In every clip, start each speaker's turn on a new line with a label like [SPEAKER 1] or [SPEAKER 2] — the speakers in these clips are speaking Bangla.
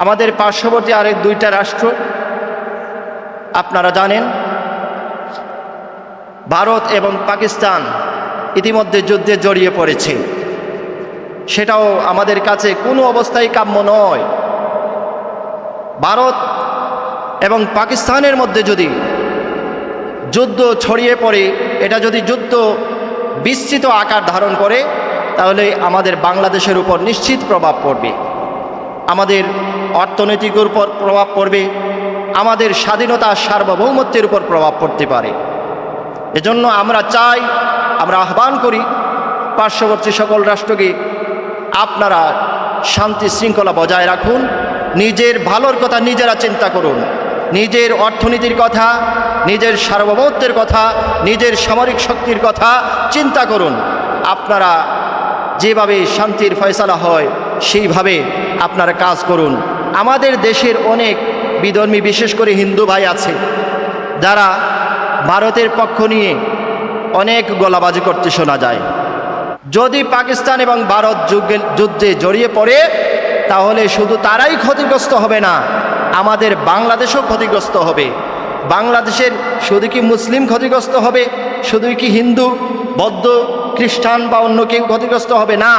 [SPEAKER 1] আমাদের পার্শ্ববর্তী আরেক দুইটা রাষ্ট্র আপনারা জানেন, ভারত এবং পাকিস্তান ইতিমধ্যে যুদ্ধে জড়িয়ে পড়েছে। সেটাও আমাদের কাছে কোনো অবস্থায় কাম্য নয়। ভারত এবং পাকিস্তানের মধ্যে যদি যুদ্ধ ছড়িয়ে পড়ে, এটা যদি যুদ্ধ বিস্তৃত আকার ধারণ করে, তাহলে আমাদের বাংলাদেশের উপর নিশ্চিত প্রভাব পড়বে, আমাদের অর্থনৈতিক উপর প্রভাব পড়বে, আমাদের স্বাধীনতা সার্বভৌমত্বের উপর প্রভাব পড়তে পারে। এজন্য আমরা চাই, আমরা আহ্বান করি পার্শ্ববর্তী সকল রাষ্ট্রকে, আপনারা শান্তি শৃঙ্খলা বজায় রাখুন, নিজের ভালোর কথা নিজেরা চিন্তা করুন, নিজের অর্থনীতির কথা, নিজের সার্বভৌমত্বের কথা, নিজের সামরিক শক্তির কথা চিন্তা করুন। আপনারা যেভাবে শান্তির ফয়সালা হয় সেইভাবে আপনারা কাজ করুন। আমাদের দেশের অনেক বিধর্মী, বিশেষ করে হিন্দু ভাই আছে, যারা ভারতের পক্ষ নিয়ে অনেক গলাবাজি করতে শোনা যায়। যদি পাকিস্তান এবং ভারত যুদ্ধে জড়িয়ে পড়ে, তাহলে শুধু তারাই ক্ষতিগ্রস্ত হবে না, আমাদের বাংলাদেশও ক্ষতিগ্রস্ত হবে। বাংলাদেশের শুধু কি মুসলিম ক্ষতিগ্রস্ত হবে, শুধু কি হিন্দু, বৌদ্ধ, খ্রিস্টান বা অন্য কেউ ক্ষতিগ্রস্ত হবে না,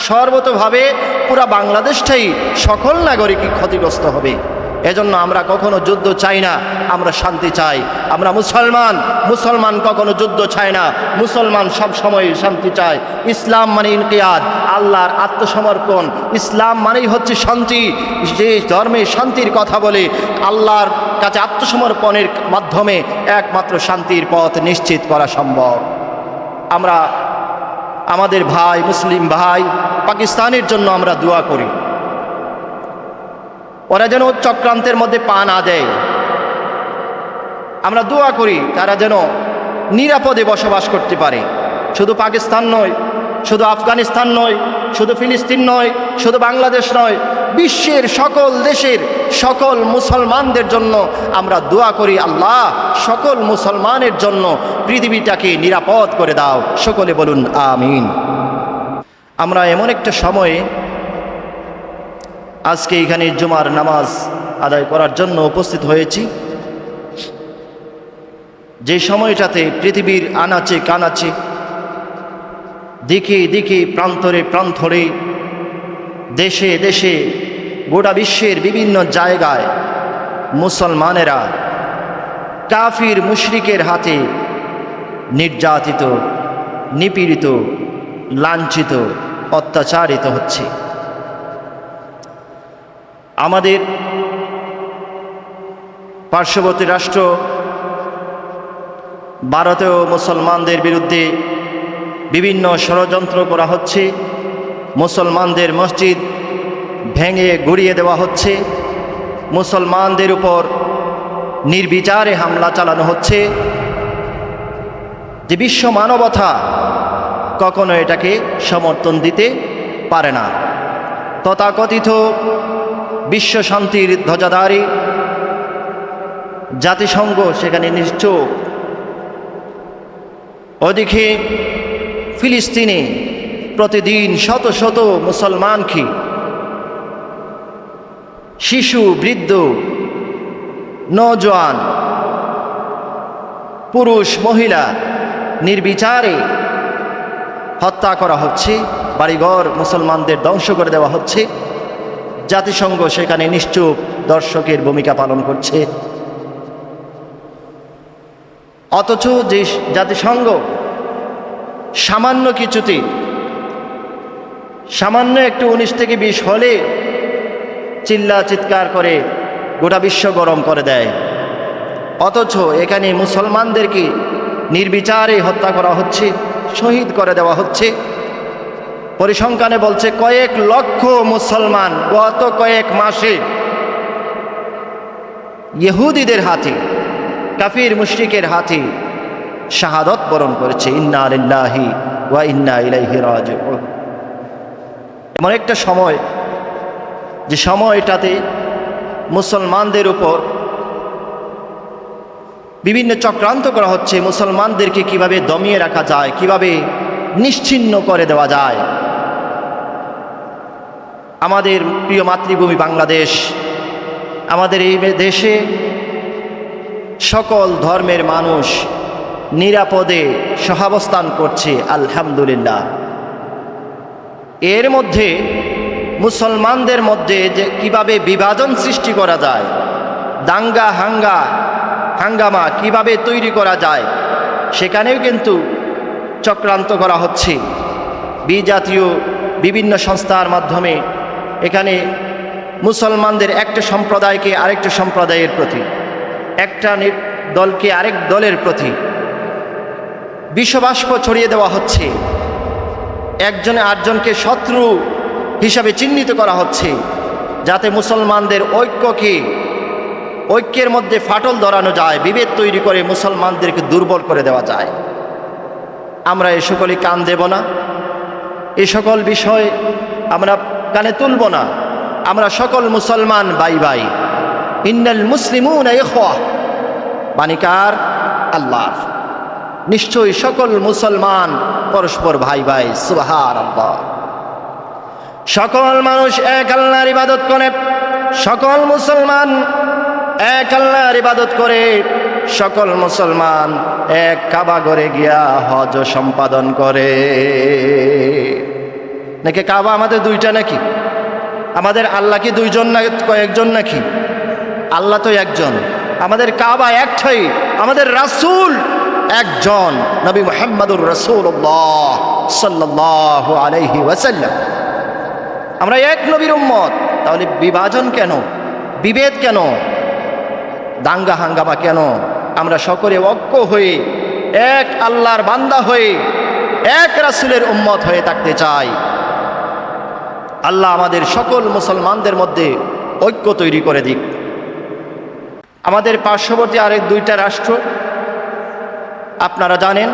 [SPEAKER 1] সর্বতোভাবে পুরা বাংলাদেশটাই সকল নাগরিকই ক্ষতিগ্রস্ত হবে। এজন্য আমরা কখনো যুদ্ধ চাই না, আমরা শান্তি চাই। আমরা মুসলমান কখনো যুদ্ধ চায় না, মুসলমান সব সময় শান্তি চায়। ইসলাম মানে ইনকিয়াদ, আল্লাহর আত্মসমর্পণ। ইসলাম মানেই হচ্ছে শান্তি। যে ধর্মে শান্তির কথা বলে, আল্লাহর কাছে আত্মসমর্পণের মাধ্যমে একমাত্র শান্তির পথ নিশ্চিত করা সম্ভব। আমরা আমাদের ভাই, মুসলিম ভাই পাকিস্তানের জন্য আমরা দোয়া করি, ওরা যেন চক্রান্তের মধ্যে পা না দেয়। আমরা দোয়া করি তারা যেন নিরাপদে বসবাস করতে পারে। শুধু পাকিস্তান নয়, শুধু আফগানিস্তান নয়, শুধু ফিলিস্তিন নয়, শুধু বাংলাদেশ নয়, বিশ্বের সকল দেশের সকল মুসলমানদের জন্য আমরা দোয়া করি, আল্লাহ সকল মুসলমানের জন্য পৃথিবীটাকে নিরাপদ করে দাও। সকলে বলুন আমিন। আমরা এমন একটা সময়ে আজকে এখানে জুমার নামাজ আদায় করার জন্য উপস্থিত হয়েছি, যে সময়টাতে পৃথিবীর আনাচে কানাচে, দিকে দিকে, প্রান্তরে প্রান্তরে, দেশে দেশে, গোটা বিশ্বের বিভিন্ন জায়গায় মুসলমানেরা কাফির মুশরিকের হাতে নির্যাতিত, নিপীড়িত, লাঞ্ছিত, অত্যাচারিত হচ্ছে। আমাদের পার্শ্ববর্তী রাষ্ট্র ভারতেও মুসলমানদের বিরুদ্ধে বিভিন্ন ষড়যন্ত্র করা হচ্ছে, মুসলমানদের মসজিদ ভেঙে গুড়িয়ে দেওয়া হচ্ছে, মুসলমানদের উপর নির্বিচারে হামলা চালানো হচ্ছে। যে বিশ্ব মানবতা কখনো এটাকে সমর্থন দিতে পারে না। তথাকথিত বিশ্ব শান্তির ধ্বজাধারী জাতিসংঘ সেখানে নিশ্চুপ। ওদিকে ফিলিস্তিনে প্রতিদিন শত শত মুসলমানকে, শিশু, বৃদ্ধ, নওজোয়ান, পুরুষ, মহিলা নির্বিচারে হত্যা করা হচ্ছে, বাড়িঘর মুসলমানদের ধ্বংস করে দেওয়া হচ্ছে। জাতিসংঘ সেখানে নিশ্চুপ দর্শকের ভূমিকা পালন করছে। অথচ যে জাতিসংঘ সামান্য কিছুতে, সামান্য একটু 19 থেকে 20 হলে চিল্লা চিৎকার করে গোটা বিশ্ব গরম করে দেয়, অথচ এখানে মুসলমানদেরকে নির্বিচারে হত্যা করা হচ্ছে, শহীদ করে দেওয়া হচ্ছে। পরিসংখ্যানে বলছে কয়েক লক্ষ মুসলমান গত কয়েক মাসে ইহুদিদের হাতে, কাফির মুশরিকের হাতে শাহাদত বরণ করেছে। ইন্না লিল্লাহি ওয়া ইন্না ইলাইহি রাজিউন। এমন একটা সময়, যে সময়টাতে মুসলমানদের উপর বিভিন্ন চক্রান্ত করা হচ্ছে, মুসলমানদেরকে কিভাবে দমিয়ে রাখা যায়, কিভাবে নিশ্চিহ্ন করে দেওয়া যায়। আমাদের প্রিয় মাতৃভূমি বাংলাদেশ, আমাদের এই দেশে সকল ধর্মের মানুষ নিরাপদে সহাবস্থান করছে আলহামদুলিল্লাহ। এর মধ্যে মুসলমানদের মধ্যে যে কিভাবে বিভাজন সৃষ্টি করা যায়, দাঙ্গা হাঙ্গামা কিভাবে তৈরি করা যায়, সেখানেও কিন্তু চক্রান্ত করা হচ্ছে বিজাতীয় বিভিন্ন সংস্থার মাধ্যমে। এখানে মুসলমানদের একটা সম্প্রদায়কে আরেকটা সম্প্রদায়ের প্রতি, একটা দলকে আরেক দলের প্রতি বিষবাষ্প ছড়িয়ে দেওয়া হচ্ছে, একজনে আরেকজনকে শত্রু হিসাবে চিহ্নিত করা হচ্ছে, যাতে মুসলমানদের ঐক্যের মধ্যে ফাটল ধরানো যায়, বিভেদ তৈরি করে মুসলমানদেরকে দুর্বল করে দেওয়া যায়। আমরা এ সকলে কান দেব না, এ সকল বিষয় আমরা কানে তুলব না। আমরা সকল মুসলমান ভাই ভাই, ইন্নাল মুসলিমুনা ইখওয়া, বাণীকার আল্লাহর, নিশ্চয়ই সকল মুসলমান পরস্পর ভাই ভাই। সুবহানাল্লাহ। সকল মানুষ এক আল্লাহর ইবাদত করে, সকল মুসলমান এক আল্লাহর ইবাদত করে, সকল মুসলমান এক কাবা ঘরে গিয়া হজ সম্পাদন করে। নাকি কাবা আমাদের দুইটা নাকি? আমাদের আল্লাহ কি দুইজন না কয়েকজন নাকি? আল্লাহ তো একজন, আমাদের কাবা একটাই, আমাদের রাসূল একজন, নবী মুহাম্মদুর রাসূলুল্লাহ সাল্লাল্লাহু আলাইহি ওয়াসাল্লাম। আমরা এক নবীর উম্মত, তাহলে বিভাজন কেন, বিভেদ কেন, দাঙ্গা হাঙ্গামা কেন? আমরা সকলে ঐক্য হয়ে এক আল্লাহর বান্দা হয়ে এক রাসূলের উম্মত হয়ে থাকতে চাই। আল্লাহ আমাদের সকল মুসলমানদের মধ্যে ঐক্য তৈরি করে দিক। আমাদের পার্শ্ববর্তী আরেক দুইটা রাষ্ট্র আপনারা জানেন,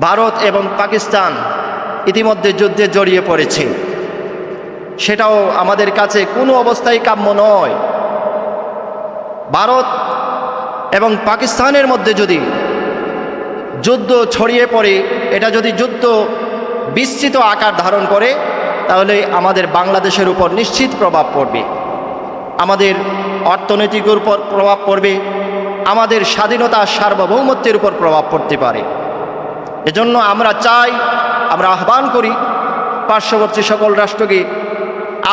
[SPEAKER 1] ভারত এবং পাকিস্তান ইতিমধ্যে যুদ্ধে জড়িয়ে পড়েছে। সেটাও আমাদের কাছে কোনো অবস্থায় কাম্য নয়। ভারত এবং পাকিস্তানের মধ্যে যদি যুদ্ধ ছড়িয়ে পড়ে, এটা যদি যুদ্ধ বিস্তৃত আকার ধারণ করে, তাহলে আমাদের বাংলাদেশের উপর নিশ্চিত প্রভাব পড়বে, আমাদের অর্থনৈতিক উপর প্রভাব পড়বে, আমাদের স্বাধীনতা সার্বভৌমত্বের উপর প্রভাব পড়তে পারে। এজন্য আমরা চাই, আমরা আহ্বান করি পার্শ্ববর্তী সকল রাষ্ট্রকে,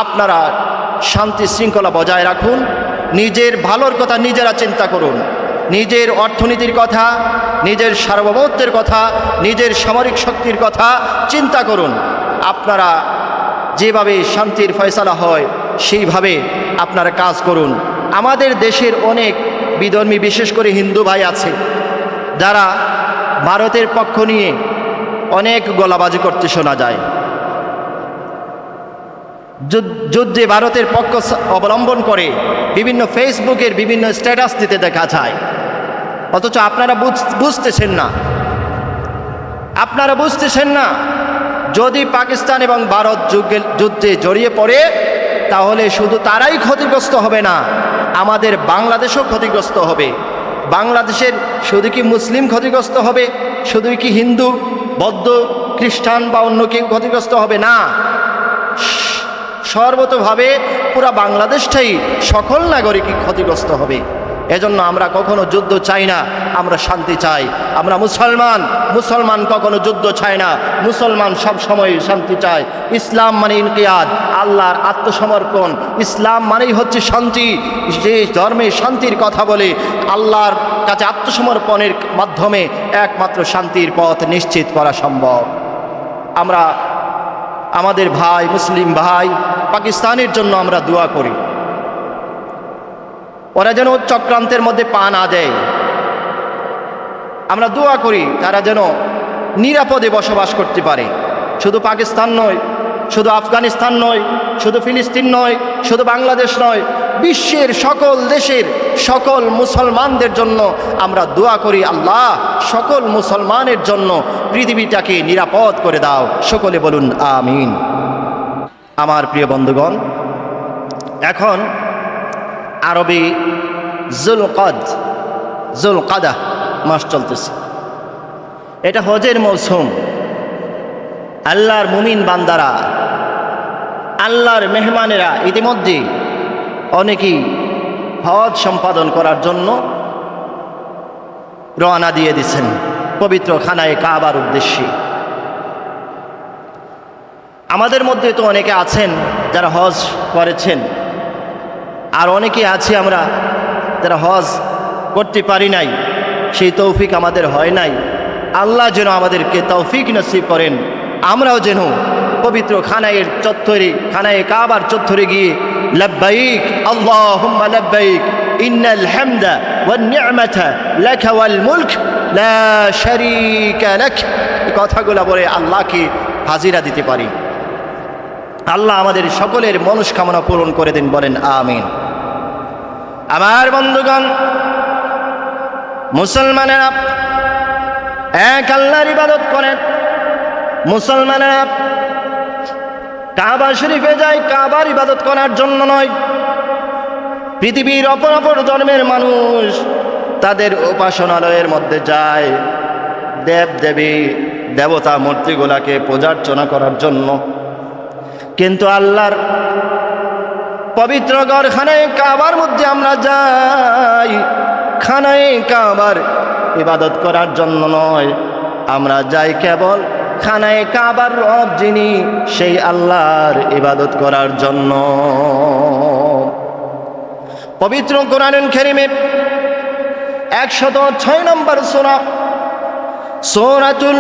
[SPEAKER 1] আপনারা শান্তি শৃঙ্খলা বজায় রাখুন, নিজের ভালোর কথা নিজেরা চিন্তা করুন, নিজের অর্থনীতির কথা, নিজের সার্বভৌমত্বের কথা, নিজের সামরিক শক্তির কথা চিন্তা করুন। আপনারা যেভাবে শান্তির ফয়সালা হয় সেইভাবে আপনারা কাজ করুন। আমাদের দেশের অনেক বিধর্মী, বিশেষ করে হিন্দু ভাই আছে, যারা ভারতের পক্ষ নিয়ে অনেক গলাবাজি করতে শোনা যায়। যুদ্ধে ভারতের পক্ষ অবলম্বন করে বিভিন্ন ফেসবুকের বিভিন্ন স্ট্যাটাস দিতে দেখা যায়, অথচ আপনারা বুঝতেছেন না, আপনারা বুঝতেছেন না যদি পাকিস্তান এবং ভারত যুদ্ধে জড়িয়ে পড়ে, তাহলে শুধু তারাই ক্ষতিগ্রস্ত হবে না, আমাদের বাংলাদেশও ক্ষতিগ্রস্ত হবে। বাংলাদেশের শুধু কি মুসলিম ক্ষতিগ্রস্ত হবে, শুধু কি হিন্দু, বৌদ্ধ, খ্রিস্টান বা অন্য কেউ ক্ষতিগ্রস্ত হবে না, সর্বতোভাবে পুরা বাংলাদেশটাই সকল নাগরিকই ক্ষতিগ্রস্ত হবে। এজন্য আমরা কখনো যুদ্ধ চাই না, আমরা শান্তি চাই। আমরা মুসলমান কখনো যুদ্ধ চায় না, মুসলমান সব সময় শান্তি চায়। ইসলাম মানে ইনকিয়াদ, আল্লাহর আত্মসমর্পণ। ইসলাম মানেই হচ্ছে শান্তি। যে ধর্মে শান্তির কথা বলে, আল্লাহর কাছে আত্মসমর্পণের মাধ্যমে একমাত্র শান্তির পথ নিশ্চিত করা সম্ভব। আমরা আমাদের ভাই, মুসলিম ভাই পাকিস্তানের জন্য আমরা দোয়া করি, ওরা যেন চক্রান্তের মধ্যে পা না দেয়। আমরা দোয়া করি তারা যেন নিরাপদে বসবাস করতে পারে। শুধু পাকিস্তান নয়, শুধু আফগানিস্তান নয়, শুধু ফিলিস্তিন নয়, শুধু বাংলাদেশ নয়, বিশ্বের সকল দেশের সকল মুসলমানদের জন্য আমরা দোয়া করি, আল্লাহ সকল মুসলমানের জন্য পৃথিবীটাকে নিরাপদ করে দাও। সকলে বলুন আমিন। আমার প্রিয় বন্ধুগণ, এখন আরবি জুলকাদা মাস চলতেছে। এটা হজের মৌসুম। আল্লাহর মুমিন বান্দারা আল্লাহর মেহমানেরা ইতিমধ্যে অনেকেই হজ সম্পাদন করার জন্য রওনা দিয়ে দিচ্ছেন পবিত্র খানায়ে কাবার উদ্দেশ্যে। আমাদের মধ্যে তো অনেকে আছেন যারা হজ করেছেন, আর অনেকে আছি আমরা যারা হজ করতে পারি নাই, সেই তৌফিক আমাদের হয় নাই। আল্লাহ যেন আমাদেরকে তৌফিক নসিব করেন, আমরাও যেন পবিত্র খানায়ের চত্বরে, খানায়ে কাবার চত্বরে গিয়ে লব্বাইক আল্লাহুম্মা লব্বাইক ইন্নাল হামদা ওয়ান নি'মাতা লাকা ওয়াল মুলক লা শারীকা লাক, এই কথাগুলো বলে আল্লাহকে হাজিরা দিতে পারি। আল্লাহ আমাদের সকলের মনস্কামনা পূরণ করে দিন, বলেন আমিন। আমার বন্ধুগণ, মুসলমানেরা এক আল্লাহর ইবাদত করেন। মুসলমানেরা কাবা শরীফে যায় কাবার ইবাদত করার জন্য নয়। পৃথিবীর অপর অপর ধর্মের মানুষ তাদের উপাসনালয়ের মধ্যে যায় দেব দেবী দেবতা মূর্তিগুলাকে পূজার্চনা করার জন্য, কিন্তু আল্লাহর পবিত্র ঘর খানায়ে কাবার মধ্যে আমরা যাই খানায়ে কাবার ইবাদত করার জন্য নয়। আমরা যাই কেবল খানায়ে কাবার রব যিনি, সেই আল্লাহর ইবাদত করার জন্য। পবিত্র কোরআনুল কারীমে 106 নম্বর সূরা সূরাতুল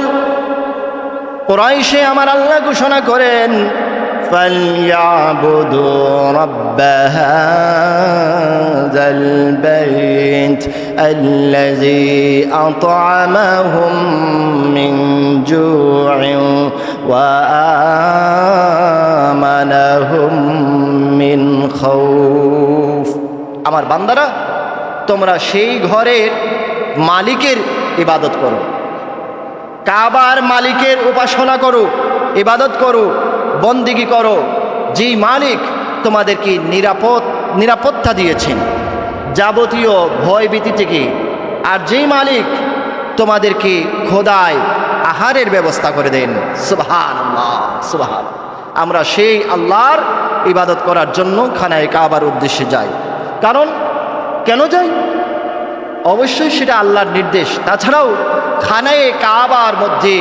[SPEAKER 1] কুরাইশে আমার আল্লাহ ঘোষণা করেন, فَلْيَعْبُدُوا رَبَّ هَذَا الْبَيْتِ الَّذِي أَطْعَمَهُم مِّن جُوعٍ وَآمَنَهُم مِّن خَوْفٍ। আমার বান্দারা, তোমরা সেই ঘরের মালিকের ইবাদত করো, কাবার মালিকের উপাসনা করো, ইবাদত করো, বন্দিগি করো, যেই মালিক তোমাদেরকে নিরাপত্তা দিয়েছেন যাবতীয় ভয়ভীতি থেকে, আর যেই মালিক তোমাদেরকে খোদায় আহারের ব্যবস্থা করে দেন। সুবহানাল্লাহ, সুবহান। আমরা সেই আল্লাহর ইবাদত করার জন্য খানায়ে কাবার উদ্দেশ্যে যাই। কারণ কেন যাই? অবশ্যই সেটা আল্লাহর নির্দেশ। তাছাড়াও খানায়ে কাবার মধ্যে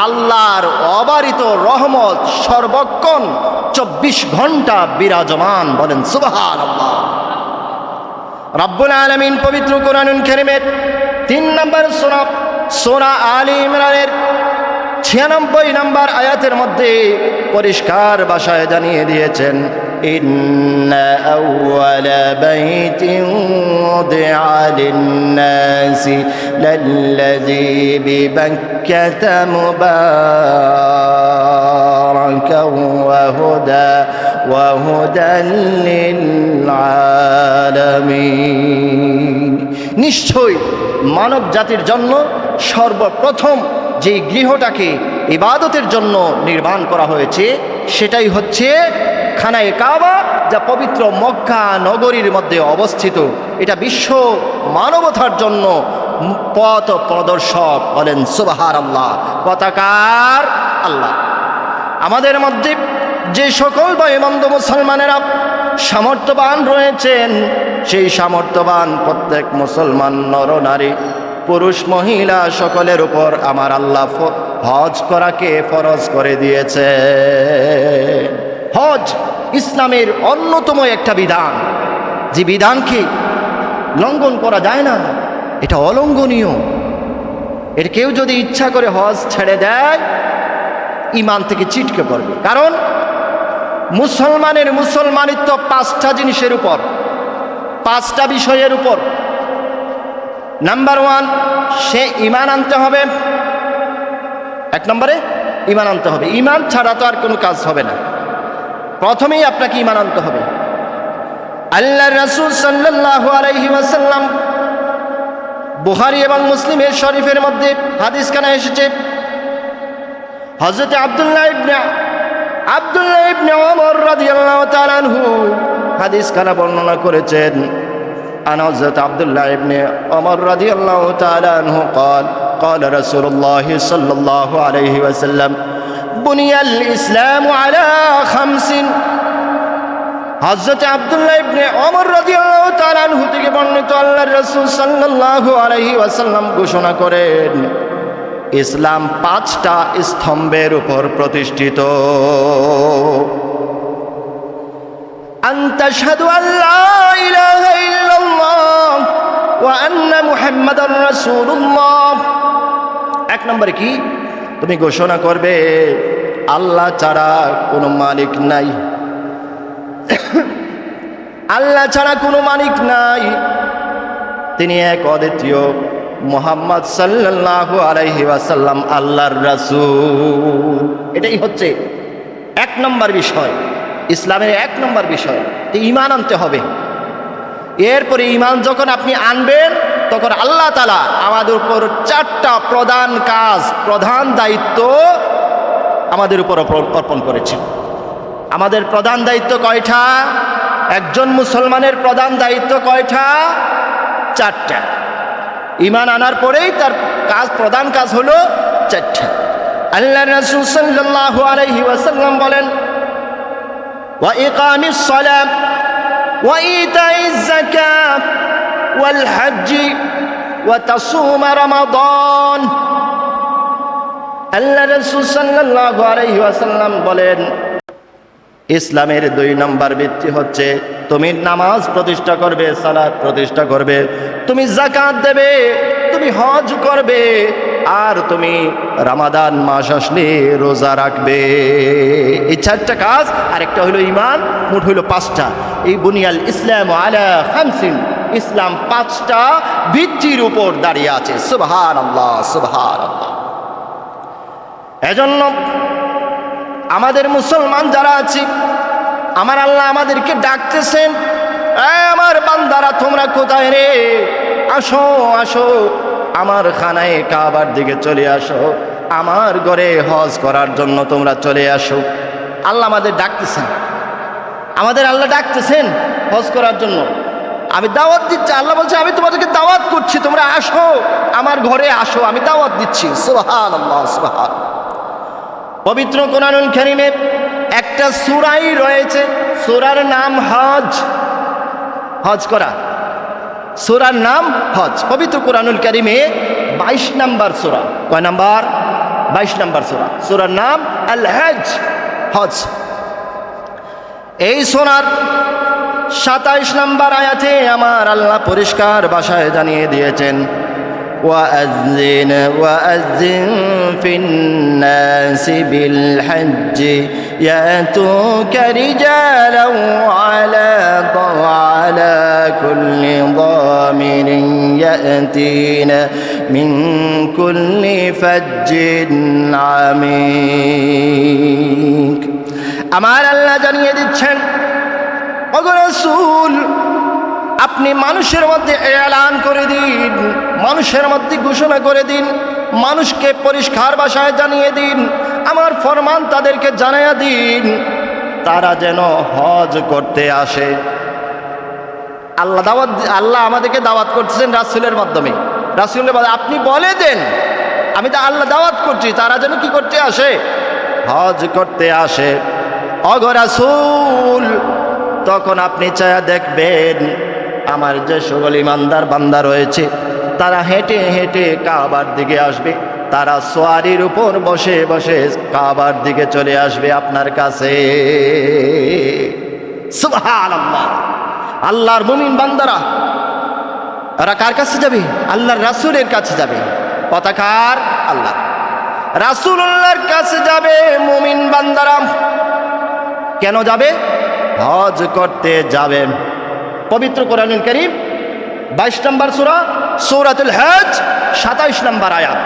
[SPEAKER 1] আল্লাহর অবারিত রহমত সর্বক্ষণ 24 ঘন্টা বিরাজমান, বলেন সুবহানাল্লাহ। রব্বুল আলামিন পবিত্র কোরআনুল কারীমের 3 নম্বর সূরা সূরা আলী ইমরানের 96 নম্বর আয়াতের মধ্যে পরিষ্কার ভাষায় জানিয়ে দিয়েছেন, ইন্না আউওয়ালা বাইতিন উদিআ লিন-নাসি লাল্লাযী বিবাক্কাতা মুবারাকান ওয়া হুদান লিল-আলামিন। নিশ্চয় মানব জাতির জন্য সর্বপ্রথম যে গৃহটাকে ইবাদতের জন্য নির্মাণ করা হয়েছে সেটাই হচ্ছে খানায়ে কাবা, যা পবিত্র মক্কা নগরীর মধ্যে অবস্থিত। এটা বিশ্ব মানবতার জন্য পথ প্রদর্শক, বলেন সুবহানাল্লাহ। পতাকার আল্লাহ। আমাদের মধ্যে যে সকল ভাইবন্ধ মুসলমানেরা সামর্থ্যবান রয়েছেন, সেই সামর্থ্যবান প্রত্যেক মুসলমান নরনারী পুরুষ মহিলা সকলের উপর আমার আল্লাহ হজ করাকে ফরজ করে দিয়েছে। হজ ইসলামের অন্যতম একটা বিধান, যে বিধানকে লঙ্ঘন করা যায় না, এটা অলঙ্ঘনীয়। এর কেউ যদি ইচ্ছা করে হজ ছেড়ে দেয়, ঈমান থেকে ছিটকে পড়বে। কারণ মুসলমানের মুসলমানিত্ব 5টা জিনিসের উপর, 5টা বিষয়ের উপর। নাম্বার 1, সে ঈমান আনতে হবে। 1 নম্বরে ঈমান আনতে হবে। ঈমান ছাড়া তো আর কোনো কাজ হবে না। প্রথমেই আপনাকে ঈমান আনতে হবে। আল্লাহর রাসূল সাল্লাল্লাহু আলাইহি ওয়াসাল্লাম, বুখারী এবং মুসলিমের শরীফের মধ্যে হাদিস কানা এসেছে, হযরত আব্দুল্লাহ ইবনে ওমর রাদিয়াল্লাহু তাআলা আনহু হাদিস কানা বর্ণনা করেছেন। عن حضرت عبد الله بن عمر رضي الله تعالى عنه قال قال رسول الله صلى الله عليه وسلم بني الإسلام على 5 হযরত আব্দুল্লাহ ইবনে ওমর রাদিয়াল্লাহু তাআলা আনহু থেকে বর্ণিত, আল্লাহর রাসূল সাল্লাল্লাহু আলাইহি ওয়াসাল্লাম ঘোষণা করেন, ইসলাম 5টা স্তম্ভের উপর প্রতিষ্ঠিত। আন তাশহাদু আল্লা ইলাহা ইল্লাল্লাহ ওয়া আন্না মুহাম্মাদার রাসূলুল্লাহ। 1 নম্বরে কি? তুমি ঘোষণা করবে আল্লাহ ছাড়া কোনো মালিক নাই, আল্লাহ ছাড়া কোনো মালিক নাই, তিনি এক অদ্বিতীয়, মুহাম্মদ সাল্লাল্লাহু আলাইহি ওয়াসাল্লাম আল্লাহর রাসূল। এটাই হচ্ছে 1 নম্বর বিষয়, ইসলামের 1 নম্বর বিষয়। তো ঈমান আনতে হবে। এরপরে ঈমান যখন আপনি আনবেন, তখন আল্লাহ তাআলা আমাদের উপর 4টা প্রধান কাজ, প্রধান দায়িত্ব আমাদের উপর অর্পণ করেছেন। আমাদের প্রধান দায়িত্ব কয়টা? একজন মুসলমানের প্রধান দায়িত্ব কয়টা? 4টা। ঈমান আনার পরেই তার কাজ, প্রধান কাজ হলো 4টা। আল্লাহর রাসূল সাল্লাল্লাহু আলাইহি ওয়াসাল্লাম বলেন, ওয়া ইকামিস সালাত ওয়া ইতাইজ যাকাত ওয়াল হজ্জ ওয়া তাসুম রমাদান। আল্লাহর রাসূল সাল্লাল্লাহু আলাইহি ওয়াসাল্লাম বলেন, ইসলামের 2 নম্বর ভিত্তি হচ্ছে তুমি নামাজ প্রতিষ্ঠা করবে, সালাত প্রতিষ্ঠা করবে, তুমি যাকাত দেবে, তুমি হজ করবে, আর তুমি রমাদান মাস আসলে রোজা রাখবে। এই 4টা কাজ। আরেকটা হলো ঈমান। মোট হলো 5টা। এই বুনিয়াল ইসলাম আলা খামসিন, ইসলাম 5টা ভিত্তির উপর দাঁড়িয়ে আছে। সুবহানাল্লাহ, সুবহানাল্লাহ। এজন্য আমাদের মুসলমান যারা আছি, আমার আল্লাহ আমাদেরকে ডাকতেছেন, আমার বান্দারা তোমরা কোথায় রে? আসো আসো, আমার খানায়ে কাবার দিকে চলে আসো, আমার ঘরে হজ করার জন্য তোমরা চলে আসো। আল্লাহ আমাদের ডাকতেছেন, আমাদের আল্লাহ ডাকতেছেন হজ করার জন্য। আমি দাওয়াত দিচ্ছি, আল্লাহ বলছে আমি তোমাদেরকে দাওয়াত করছি, তোমরা আসো, আমার ঘরে আসো, আমি দাওয়াত দিচ্ছি। সুবহানাল্লাহ, সুবহানাল্লাহ। পবিত্র কোরআনুল কারীমে একটা সূরাই রয়েছে, সূরার নাম হজ। হজ করা, সূরার নাম হজ। পবিত্র কোরআনুল কারীমে 22 নম্বর সূরা। কয় নাম্বার? 22 নম্বর সূরা। সূরার নাম আল হজ, হজ। এই সূরার 27 নম্বর আয়াতে আমার আল্লাহ পরিষ্কার ভাষায় জানিয়ে দিয়েছেন, وأذن في الناس بالحج يأتوك رجالا وعلى كل ضامر يأتين من كل فج عميق। আমার আল্লাহ জানিয়ে দিচ্ছেন, ওগো রাসূল, আপনি মানুষের মধ্যে এলান করে দিন, মানুষের মধ্যে ঘোষণা করে দিন, মানুষকে পরিষ্কার ভাষায় জানিয়ে দিন, আমার ফরমান তাদেরকে জানাইয়া দিন, তারা যেন হজ করতে আসে। আল্লাহ আমাদেরকে দাওয়াত করতেছেন রাসূলের মাধ্যমে। রাসূলের মাধ্যমে আপনি বলে দেন, আমি তো আল্লাহ দাওয়াত করছি, তারা যেন কি করতে আসে? হজ করতে আসে। ওগো রাসূল, তখন আপনি চায়া দেখবেন আমার যে সকল ইমানদার বান্দা রয়েছে, তারা হেঁটে হেঁটে কাবার দিকে আসবে, তারা সোয়ারির উপর বসে বসে কাবার দিকে চলে আসবে আপনার কাছে। সুবহানাল্লাহ। আল্লাহর মুমিন বান্দারা ওরা কার কাছে যাবে? আল্লাহর রাসূলের কাছে যাবে। পতাকার আল্লাহ রাসূলুল্লাহর কাছে যাবে মুমিন বান্দারা। কেন যাবে? হজ করতে যাবে। পবিত্র কোরআনুল কারীম 22 নম্বর সূরা, সূরাতুল হজ, 27 নম্বর আয়াত।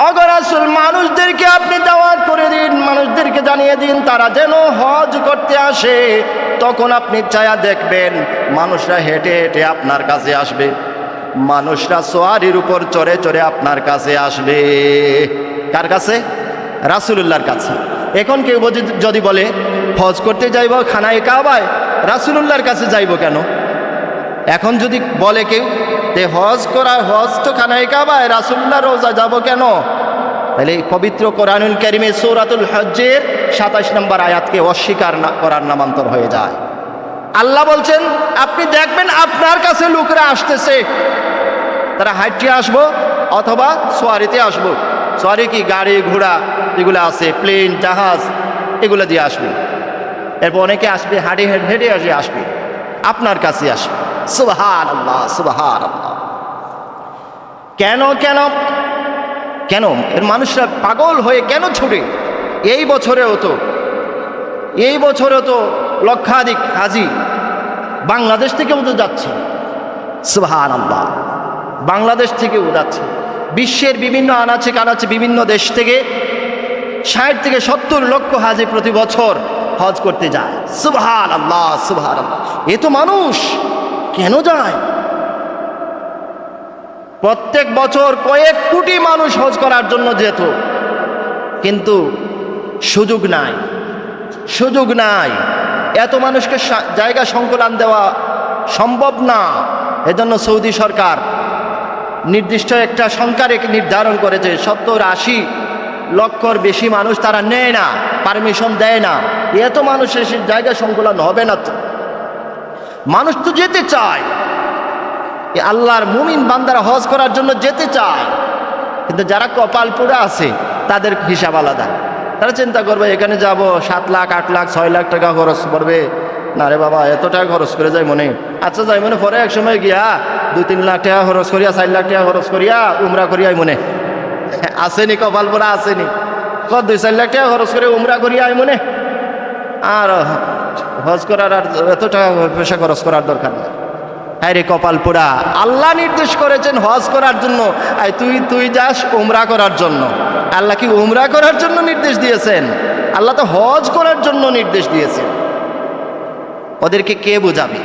[SPEAKER 1] ওগো রাসূল, মানুষদেরকে আপনি দাওয়াত করে দিন, মানুষদেরকে জানিয়ে দিন তারা যেন হজ করতে আসে। তখন আপনি চায়া দেখবেন মানুষরা হেঁটে হেঁটে আপনার কাছে আসবে, মানুষরা সোয়ারির উপর চড়ে চড়ে আপনার কাছে আসবে। কার কাছে? রাসূলুল্লাহর কাছে। এখন কেউ যদি বলে হজ করতে যাইব খানায়ে কাবায়, রাসূলুল্লাহর কাছে যাইব কেন? এখন যদি বলে কেউ যে হজ তো খানায়ে কাবায়, রাসূলুল্লাহ রোজা যাব কেন? তাহলে এই পবিত্র কোরআনুল কারীমে সূরাতুল হজ্জের 27 নম্বর আয়াতকে অস্বীকার করার নামান্তর হয়ে যায়। আল্লাহ বলছেন আপনি দেখবেন আপনার কাছে লোকেরা আসতেছে, তারা হাইটে আসবো অথবা সোয়ারিতে আসবো। সোয়ারি কি গাড়ি ঘোড়া যেগুলো আছে, প্লেন জাহাজ, এগুলো দিয়ে আসবে। এরপর অনেকে আসবে হেঁটে হেঁটে আসবে, আপনার কাছে আসবে। সুবহানাল্লাহ, সুবহানাল্লাহ। কেন কেন কেন এর মানুষরা পাগল হয়ে কেন ছুটে? এই বছরেও তো লক্ষাধিক হাজি বাংলাদেশ থেকেও তো যাচ্ছে। সুবহানাল্লাহ, বাংলাদেশ থেকেও যাচ্ছে। বিশ্বের বিভিন্ন আনাচে কানাচে বিভিন্ন দেশ থেকে 60 থেকে 70 লক্ষ হাজি প্রতি বছর হজ করতে যায়। সুবহানাল্লাহ, সুবহানাল্লাহ। এ তো মানুষ কেন যায়? প্রত্যেক বছর কয়েক কোটি মানুষ হজ করার জন্য যেত, কিন্তু সুযোগ নাই। এত মানুষকে জায়গা সংকুলান দেওয়া সম্ভব না। এজন্য সৌদি সরকার নির্দিষ্ট একটা সংখ্যা নির্ধারণ করেছে, 70-80 লক্ষর বেশি মানুষ তারা নেয় না, পারমিশন দেয় না। এত মানুষের জায়গা সংকুলান হবে না। তো মানুষ তো যেতে চায়, আল্লাহর মুমিন বান্দারা হজ করার জন্য যেতে চায়, কিন্তু যারা কপাল পোড়া আছে তাদের হিসাব আলাদা। তারা চিন্তা করবে এখানে যাব 7 লাখ 8 লাখ 6 লাখ টাকা খরচ পড়বে। না রে বাবা, এত টাকা খরচ করে যাই মনে, আচ্ছা যাই মনে, পরে এক সময় গিয়া 2-3 লাখ টাকা খরচ করিয়া 4 লাখ টাকা খরচ করিয়া উমরা করিয়াই মনে আসেনি, কপাল পোড়া আসেনি। 2-4 লাখ টাকা খরচ করে উমরা করিয়া মনে, আর হজ করার আর এত টাকা পয়সা খরচ করার দরকার নেই। হ্যাঁ রে কপাল পোড়া, আল্লাহ নির্দেশ করেছেন হজ করার জন্য, তুই যাস উমরা করার জন্য। আল্লাহ কি উমরা করার জন্য নির্দেশ দিয়েছেন? আল্লাহ তো হজ করার জন্য নির্দেষ দিয়েছেন। ওদেরকে কে বোঝাবে?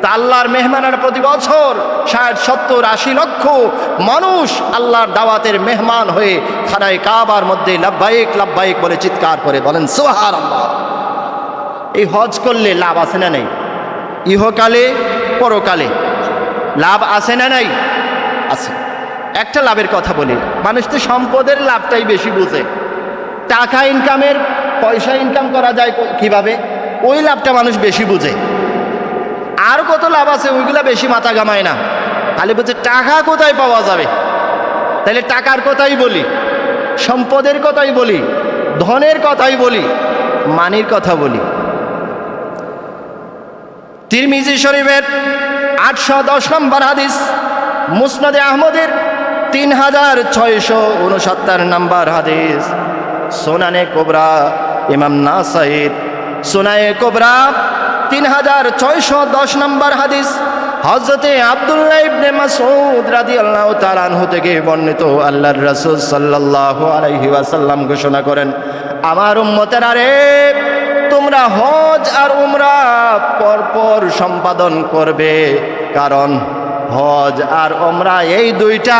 [SPEAKER 1] তা আল্লাহর মেহমানের প্রতি বছর 60-70-80 লক্ষ মানুষ আল্লাহর দাওয়াতের মেহমান হয়ে খানায় কাবার মধ্যে লাব্বাইক লাব্বাইক বলে চিৎকার করে বলেন সুবহানাল্লাহ। এই হজ করলে লাভ আছে না নাই? ইহকালে পরকালে লাভ আছে না নাই? আছে। একটা লাভের কথা বলি, মানুষ তো সম্পদের লাভটাই বেশি বুঝে। টাকা ইনকামের, পয়সা ইনকাম করা যায় কিভাবে, ওই লাভটা মানুষ বেশি বুঝে। আর কত লাভ আছে ওইগুলা বেশি মাথা ঘামায় না, খালি বলছে টাকা কোথায় পাওয়া যাবে। তাহলে টাকার কথাই বলি, সম্পদের কথাই বলি, ধনের কথাই বলি, মানির কথা বলি। তিরমিজি শরীফের 810 নম্বর হাদিস, মুসনাদে আহমদের 3669 নম্বর হাদিস, সুনানে কুবরা ইমাম নাসাঈর সুনায়ে কুবরা 3610 নম্বর হাদিস, হযরতে আব্দুল্লাহ ইবনে মাসউদ রাদিয়াল্লাহু তাআলা আনহু থেকে বর্ণিত, আল্লাহর রাসূল সাল্লাল্লাহু আলাইহি ওয়াসাল্লাম ঘোষণা করেন, আমার উম্মতেরা রে, তোমরা হজ আর উমরা পরপর সম্পাদন করবে, কারণ হজ আর উমরা এই দুইটা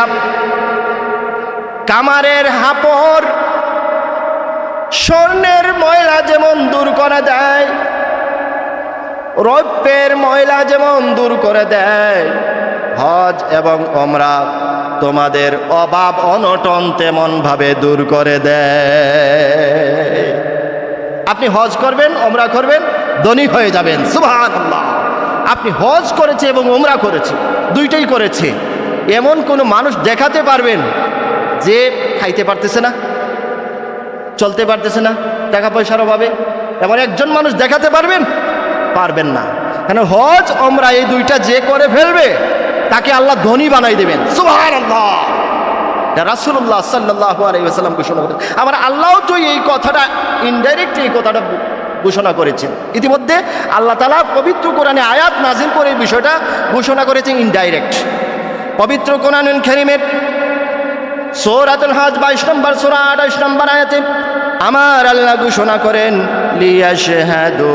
[SPEAKER 1] কামারের হাপড়, স্বর্ণের ময়লা যেমন দূর করে দেয়, রৌপ্যের ময়লা যেমন দূর করে দেয়, হজ এবং উমরা তোমাদের অভাব অনটন তেমন ভাবে দূর করে দেয়। আপনি হজ করবেন, উমরা করবেন, ধনী হয়ে যাবেন। সুবহানাল্লাহ। আপনি হজ করেছে এবং উমরা করেছে, দুইটাই করেছে, এমন কোনো মানুষ দেখাতে পারবেন যে খাইতে পারতেছে না, চলতে পারতেছে না, টাকা পয়সার অভাবে? এমন একজন মানুষ দেখাতে পারবেন? পারবেন না। কেন? হজ উমরা এই দুইটা যে করে ফেলবে তাকে আল্লাহ ধনী বানাই দেবেন। সুবহানাল্লাহ। রাসূলুল্লাহ সাল্লাল্লাহু আলাইহি ওয়াসাল্লাম ঘোষণা করেছেন। আবার আল্লাহও তো এই কথাটা ইনডাইরেক্ট এই কথাটা ঘোষণা করেছেন। ইতিমধ্যে আল্লাহ তাআলা পবিত্র কোরআনে আয়াত নাজিল করে এই বিষয়টা ঘোষণা করেছেন ইনডাইরেক্ট। পবিত্র কোরআনুল কারীমের সূরাতুল হজ 22 নম্বর সূরা 28 নম্বর আয়াতে আমার আল্লাহ ঘোষণা করেন, লিয়াশহাদু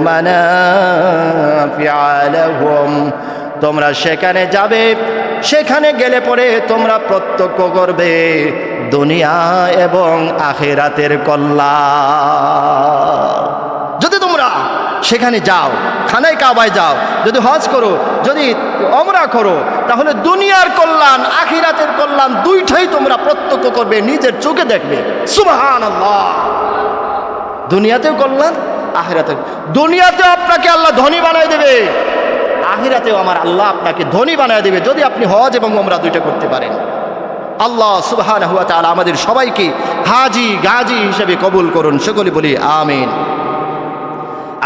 [SPEAKER 1] মানাফিআ লাহুম, তোমরা সেখানে যাবে, সেখানে গেলে পরে তোমরা প্রত্যক্ষ করবে দুনিয়া এবং আখিরাতের কল্যাণ। যদি তোমরা সেখানে যাও, খানায় কাবায় যাও, যদি হজ করো, যদি উমরা করো, তাহলে দুনিয়ার কল্যাণ আখিরাতের কল্যাণ দুইটাই তোমরা প্রত্যক্ষ করবে, নিজের চোখে দেখবে। সুবহানাল্লাহ। দুনিয়াতেও কল্যাণ, আখিরাতে। দুনিয়াতেও আপনাকে আল্লাহ ধনী বানায় দেবে, আখিরাতেও আমার আল্লাহ আপনাকে ধনী বানায় দেবে যদি আপনি হজ এবং ওমরা দুইটা করতে পারেন। আল্লাহ সুবহানাহু ওয়া তাআলা আমাদের সবাইকে হাজি গাজী হিসেবে কবুল করুন, সকলে বলি আমিন।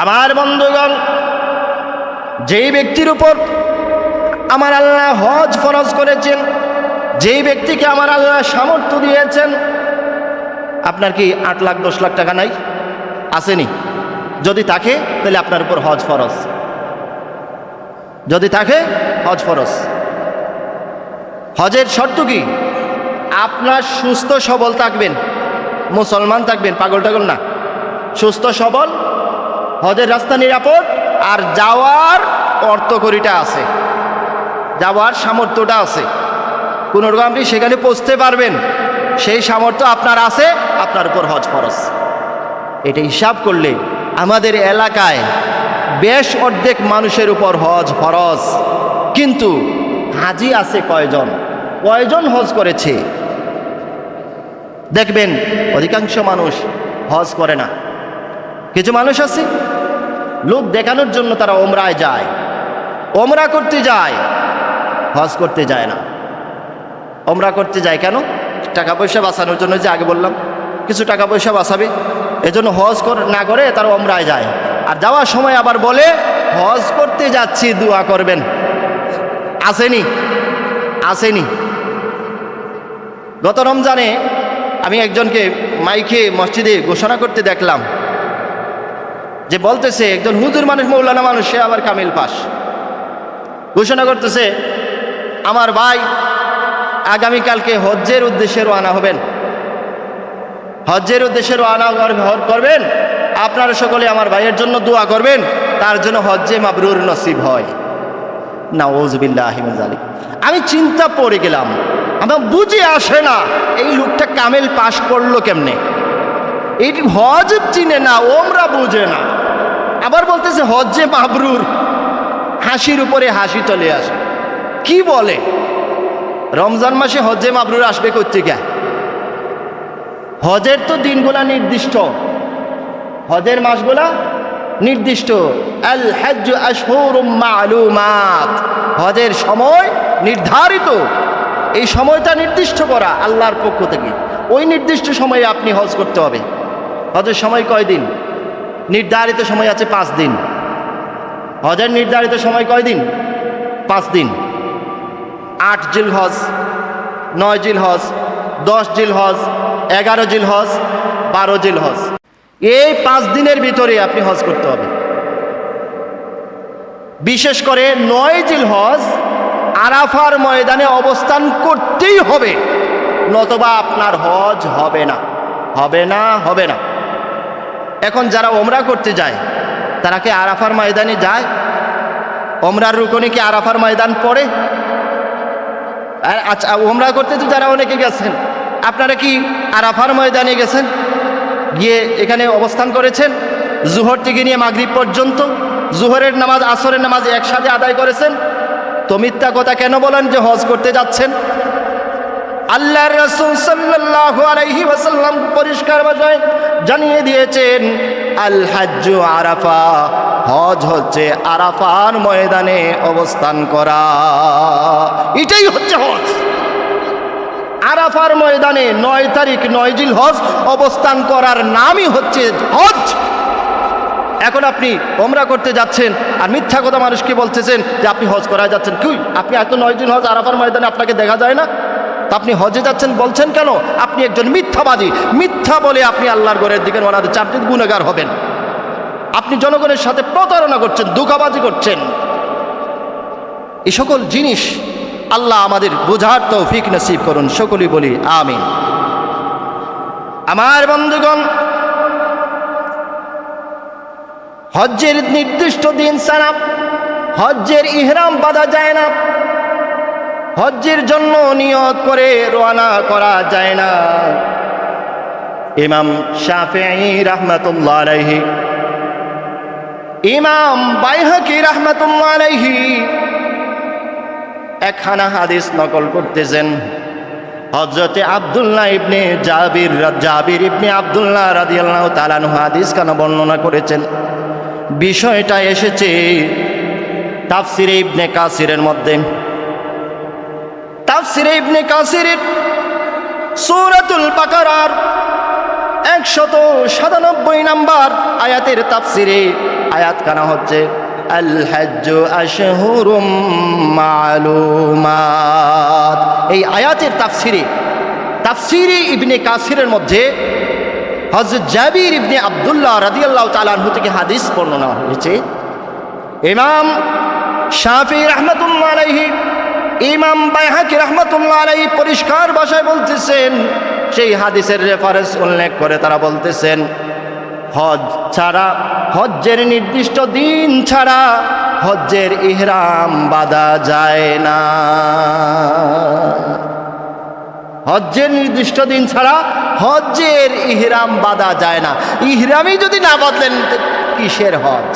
[SPEAKER 1] আমার বন্ধুগণ, যেই ব্যক্তির উপর আমার আল্লাহ হজ ফরজ করেছেন, যেই ব্যক্তিকে আমার আল্লাহ সামর্থ্য দিয়েছেন, আপনার কি 8 লাখ 10 লাখ টাকা নাই? আসেনি? যদি থাকে তাহলে আপনার উপর হজ ফরজ, যদি থাকে হজ ফরজ। হজের শর্ত কি? আপনার সুস্থ সবল থাকবেন, মুসলমান থাকবেন, পাগল টাগল না, সুস্থ সবল, হজের রাস্তা নিরাপদ, আর যাওয়ার অর্থকড়িটা আছে, যাওয়ার সামর্থ্যটা আছে, কোনো রকম আপনি সেখানে পৌঁছতে পারবেন, সেই সামর্থ্য আপনার আছে, আপনার উপর হজ ফরজ। এটা হিসাব করলে আমাদের এলাকায় বেশ অর্ধেক মানুষের উপর হজ ফরজ, কিন্তু হাজি আছে কয়জন? কয়জন হজ করেছে? দেখবেন অধিকাংশ মানুষ হজ করে না। কিছু মানুষ আছে লোক দেখানোর জন্য তারা ওমরায় যায়, ওমরা করতে যায়, হজ করতে যায় না। ওমরা করতে যায় কেন? টাকা পয়সা বাঁচানোর জন্য, যে আগে বললাম কিছু টাকা পয়সা বাঁচাবে, এজন্য হজ না করে তারা ওমরায় যায়। আর যাওয়ার সময় আবার বলে হজ করতে যাচ্ছি, দোয়া করবেন। আসেনি? আসেনি? গত রমজানে আমি একজনকে মাইকে মসজিদে ঘোষণা করতে দেখলাম, যে বলতেছে একজন হুজুর মানুষ, মৌলানা মানুষ, সে আবার কামিল পাস, ঘোষণা করতেছে আমার ভাই আগামীকালকে হজ্জের উদ্দেশ্যে রওনা হবেন, হজ্জের উদ্দেশ্যে রওনা করবেন, আপনারা সকলে আমার ভাইয়ের জন্য দোয়া করবেন, তার জন্য হজ্জে মাবরুর নসিব হয়। নাউযুবিল্লাহি মিন যালিক। আমি চিন্তা পড়ে গেলাম, আমার বুঝে আসে না এই লোকটা কামেল পাশ করলো কেমনে। এই হজ চিনে না, ওমরা বুঝে না, আবার বলতেছে হজ্জে মাবরুর, হাসির উপরে হাসি চলে আসে। কি বলে? রমজান মাসে হজ্জে মাবরুর আসবে কোত্থেকে? হজের তো দিনগুলা নির্দিষ্ট, হজের মাসগুলা নির্দিষ্ট। আল হজ্জু আশহুরুম মা'লুমাত, হজের সময় নির্ধারিত, এই সময়টা নির্দিষ্ট করা আল্লাহর পক্ষ থেকে। ওই নির্দিষ্ট সময়ে আপনি হজ করতে হবে। হজের সময় কয় দিন? নির্ধারিত সময় আছে 5 দিন। হজের নির্ধারিত সময় কয় দিন? 5 দিন। 8 জিলহজ, 9 জিলহজ, 10 জিলহজ, 11 জিলহজ, 12 জিলহজ, এই 5 দিনের ভিতরে আপনি হজ করতে হবে। বিশেষ করে 9 জিলহজ আরাফার ময়দানে অবস্থান করতেই হবে, নতবা আপনার হজ হবে না, হবে না, হবে না। এখন যারা ওমরা করতে যায় তারা কি আরাফার ময়দানে যায়? ওমরার রুকনে কি আরাফার ময়দান পড়ে? আচ্ছা, ওমরা করতে তো যারা অনেকে গেছেন, আপনারা কি আরাফার ময়দানে গেছেন, গিয়ে এখানে অবস্থান করেছেন জোহর থেকে নিয়ে মাগরিব পর্যন্ত? জোহরের নামাজ আসরের নামাজ একসাথে আদায় করেছেন? তো মিথ্যা কথা কেন বলেন যে হজ করতে যাচ্ছেন? আল্লাহর রাসূল সাল্লাল্লাহু আলাইহি ওয়াসাল্লাম পরিষ্কার ভাষায় জানিয়ে দিয়েছেন, আল হাজ্জু আরাফা, হজ হচ্ছে আরাফার ময়দানে অবস্থান করা, এটাই হচ্ছে হজ। আরাফার ময়দানে 9 তারিখ 9 জিলহজ অবস্থান করার নামই হচ্ছে হজ। এখন আপনি ওমরা করতে যাচ্ছেন আর মিথ্যা কথা মানুষকে বলতেছেন যে আপনি হজ করায় যাচ্ছেন। কি আপনি এত 9 জিলহজ আরাফার ময়দানে আপনাকে দেখা যায় না? তা আপনি হজে যাচ্ছেন বলছেন কেন? আপনি একজন মিথ্যাবাদী। মিথ্যা বলে আপনি আল্লাহর ঘরের দিকে রওনা দিয়ে 4 দিন গুনাহগার হবেন। আপনি জনগণের সাথে প্রতারণা করছেন, ধোঁকাবাজি করছেন। এই সকল জিনিস আল্লাহ আমাদের বোঝার তৌফিক নসিব করুন, সকলেই বলি আমিন। আমার বন্ধুগণ, হজ্জের নির্দিষ্ট দিন ছাড়া হজ্জের ইহরাম বাঁধা যায় না, হজ্জের জন্য নিয়ত করে রওনা করা যায় না। ইমাম শাফিঈ রাহমাতুল্লাহ আলাইহি, ইমাম বাইহাকি রাহমাতুল্লাহ আলাইহি একখানা হাদিস নকল করতেছেন। হযরতে আব্দুল্লাহ ইবনে জাবির ইবনে আব্দুল্লাহ রাদিয়াল্লাহু তাআলা আনহু হাদিস কেন বর্ণনা করেছেন? বিষয়টা এসেছে তাফসিরে ইবনে কাসিরের মধ্যে। তাফসিরে ইবনে কাসিরের সূরাতুল বাকারার 197 নম্বর আয়াতের তাফসিরে আয়াত কানা হচ্ছে আল হজ্জু আশহুরুম মালুমাত। এই আয়াতের তাফসিরে ইবনে কাসিরের মধ্যে হযরত জাবির ইবনে আব্দুল্লাহ রাদিয়াল্লাহু তাআলা আনহু থেকে হাদিস বর্ণনা হয়েছে। ইমাম শাফিঈ রাহমাতুল্লাহ আলাইহি, ইমাম বাইহাকি রাহমাতুল্লাহ আলাইহি পরিষ্কার ভাষায় বলতেছেন, সেই হাদিসের রেফারেন্স উল্লেখ করে তারা বলতেছেন, হজ ছাড়া, হজ্জের নির্দিষ্ট দিন ছাড়া হজ্জের ইহরাম বাঁধা যায় না। হজ্জের নির্দিষ্ট দিন ছাড়া হজ্জের ইহরাম বাঁধা যায় না। ইহরামই যদি না বাঁধলেন কিসের হজ?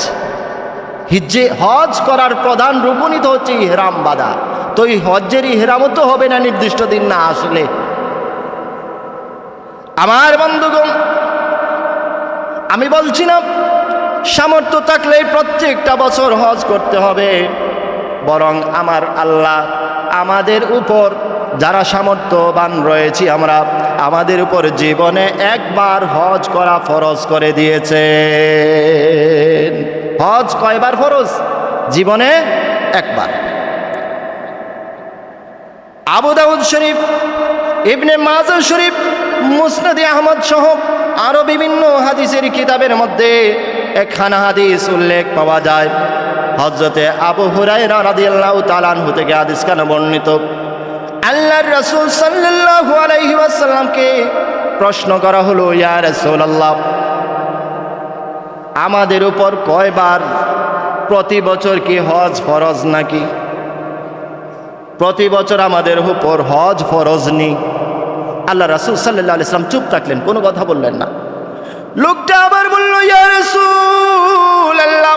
[SPEAKER 1] হজ করার প্রধান রুকুনই তো হচ্ছে ইহরাম বাঁধা। তো এই হজ্জের ইহরামও তো হবে না নির্দিষ্ট দিন না আসলে। আমার বন্ধুগণ, আমি বলছি না সামর্থ্য থাকলে প্রত্যেকটা বছর হজ করতে হবে, বরং আমার আল্লাহ আমাদের উপর যারা সামর্থ্যবান রয়েছি আমরা, আমাদের উপর জীবনে একবার হজ করা ফরজ করে দিয়েছে। হজ কয়বার ফরজ? জীবনে একবার। আবু দাউদ শরীফ, ইবনে মাজাহ শরীফ, মুসনাদে আহমদ সহ আরো বিভিন্ন হাদিসের কিতাবের মধ্যে একখানা হাদিস উল্লেখ পাওয়া যায়। হযরতে আবু হুরায়রা রাদিয়াল্লাহু তাআলা আনহু থেকে হাদিস কেন বর্ণিত, আল্লাহর রাসূল সাল্লাল্লাহু আলাইহি ওয়াসাল্লামকে প্রশ্ন করা হলো, ইয়া রাসূলুল্লাহ, আমাদের উপর কয়বার প্রতি বছর কি হজ ফরজ নাকি? প্রতি বছর আমাদের উপর হজ ফরজ নেই। আল্লাহ রাসূল সাল্লাল্লাহু আলাইহি ওয়াসাল্লাম চুপ থাকলেন, কোনো কথা বললেন না। লোকটা আবার বলল, ইয়া রাসূলুল্লাহ,